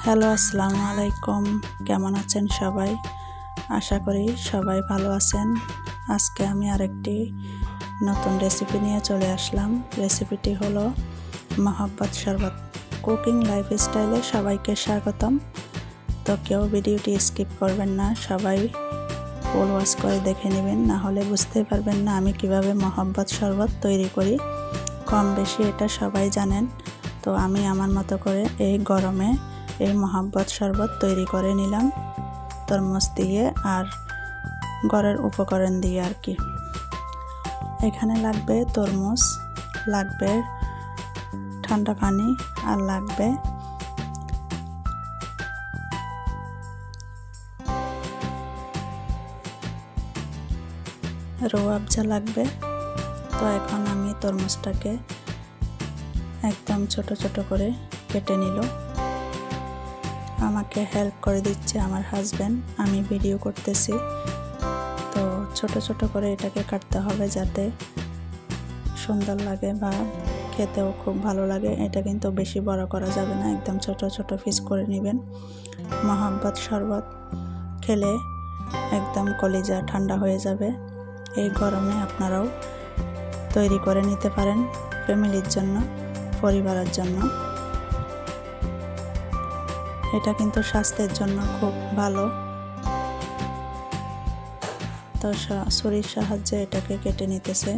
Hello, আসসালামু আলাইকুম। কেমন আছেন সবাই? আশা করি সবাই ভালো আছেন। আজকে আমি আরেকটি নতুন রেসিপি নিয়ে চলে আসলাম। রেসিপিটি হলো মহাব্বত শরবত। কুকিং লাইফস্টাইলে সবাইকে স্বাগতম। তো কেউ ভিডিওটি স্কিপ করবেন না, সবাই ফুল ওয়াচ করে দেখে নেবেন, না হলে বুঝতে পারবেন না আমি কিভাবে মহাব্বত শরবত তৈরি করি। কম বেশি এটা সবাই জানেন। তো আমি আমার মতো করে এই গরমে এই মহাব্বত শরবত তৈরি করে নিলাম, তরমুজ দিয়ে আর ঘরের উপকরণ দিয়ে আর কি। এখানে লাগবে তরমুজ, লাগবে ঠান্ডা পানি, আর লাগবে রোয়াবজা লাগবে। তো এখন আমি তরমুজটাকে একদম ছোট ছোট করে কেটে নিল। আমাকে হেল্প করে দিচ্ছে আমার হাজব্যান্ড, আমি ভিডিও করতেছি। তো ছোট ছোট করে এটাকে কাটতে হবে যাতে সুন্দর লাগে বা খেতেও খুব ভালো লাগে। এটা কিন্তু বেশি বড় করা যাবে না, একদম ছোট ছোট পিস করে নেবেন। মহাব্বত শরবত খেলে একদম কলিজা ঠান্ডা হয়ে যাবে। এই গরমে আপনারাও তৈরি করে নিতে পারেন ফ্যামিলির জন্য, পরিবারের জন্য। এটা কিন্তু স্বাস্থ্যের জন্য খুব ভালো। তো ছুরির সাহায্যে এটাকে কেটে নিতেছে।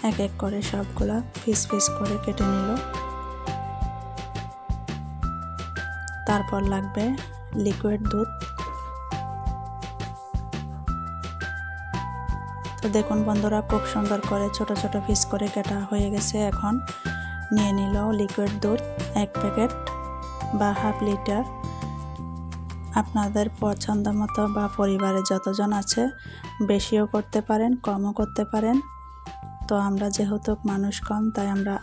এক এক করে সবগুলা পিস পিস করে কেটে নিল। তারপর লাগবে লিকুইড দুধ। তো দেখুন বন্ধুরা, খুব সুন্দর করে ছোট ছোট পিস করে কাটা হয়ে গেছে। এখন নিয়ে নিল লিকুইড দুধ 1 প্যাকেট বা হাফ লিটার। আপনাদের পছন্দ মতো বা পরিবারে যতজন আছে বেশিও করতে পারেন, কমও করতে পারেন। তো আমরা যেহেতু মানুষ কম, তাই আমরা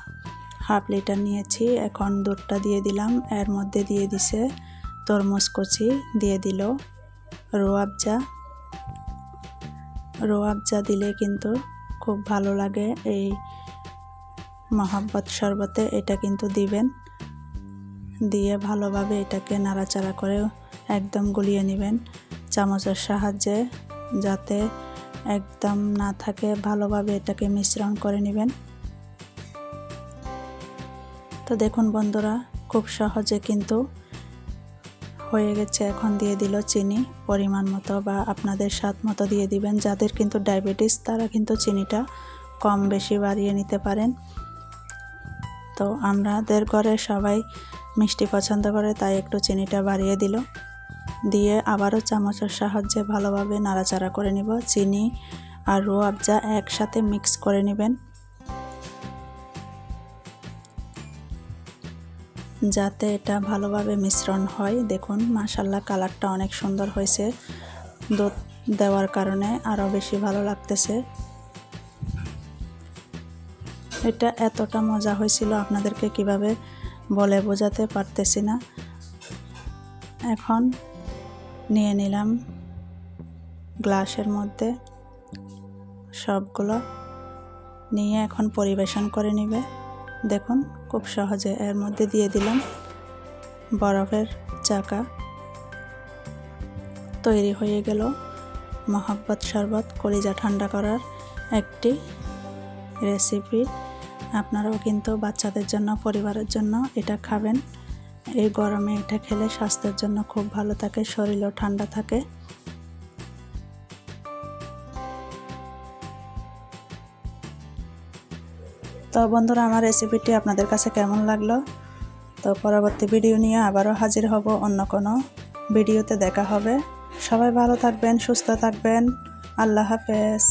হাফ লিটার নিয়েছি। এখন দুধটা দিয়ে দিলাম, এর মধ্যে দিয়ে দিছে তরমুজ কুচি, দিয়ে দিল রোয়াবজা। রোয়াবজা দিলে কিন্তু খুব ভালো লাগে এই মহাব্বত শরবতে। এটা কিন্তু দিবেন, দিয়ে ভালোভাবে এটাকে নাড়াচাড়া করে একদম গুলিয়ে নেবেন চামচের সাহায্যে, যাতে একদম না থাকে। ভালোভাবে এটাকে মিশ্রণ করে নেবেন। তো দেখুন বন্ধুরা, খুব সহজে কিন্তু হয়ে গেছে। এখন দিয়ে দিল চিনি পরিমাণ মতো বা আপনাদের স্বাদ মতো দিয়ে দিবেন। যাদের কিন্তু ডায়াবেটিস, তারা কিন্তু চিনিটা কম বেশি বাড়িয়ে নিতে পারেন। তো আমাদের ঘরে সবাই মিষ্টি পছন্দ করে, তাই একটু চিনিটা বাড়িয়ে দিল। দিয়ে আবারও চামচের সাহায্যে ভালোভাবে নাড়াচাড়া করে নিব। চিনি আর রোয়াবজা একসাথে মিক্স করে নেবেন, যাতে এটা ভালোভাবে মিশ্রণ হয়। দেখুন মাশাআল্লাহ, কালারটা অনেক সুন্দর হয়েছে। দুধ দেওয়ার কারণে আরও বেশি ভালো লাগতেছে। এটা এতটা মজা হয়েছিল, আপনাদেরকে কিভাবে বলে বোঝাতে পারতেছি না। এখন নিয়ে নিলাম গ্লাসের মধ্যে সবগুলো, নিয়ে এখন পরিবেশন করে নেবে। দেখুন খুব সহজে এর মধ্যে দিয়ে দিলাম বরফের চাকা। তৈরি হয়ে গেল মহাব্বত শরবত, কলিজা ঠান্ডা করার একটি রেসিপি। আপনারাও কিন্তু বাচ্চাদের জন্য, পরিবারের জন্য এটা খাবেন। এই গরমে এটা খেলে স্বাস্থ্যের জন্য খুব ভালো থাকে, শরীরও ঠান্ডা থাকে। তো বন্ধুরা, আমার রেসিপিটি আপনাদের কাছে কেমন লাগলো? তো পরবর্তী ভিডিও নিয়ে আবারও হাজির হব, অন্য কোনো ভিডিওতে দেখা হবে। সবাই ভালো থাকবেন, সুস্থ থাকবেন। আল্লাহ হাফেজ।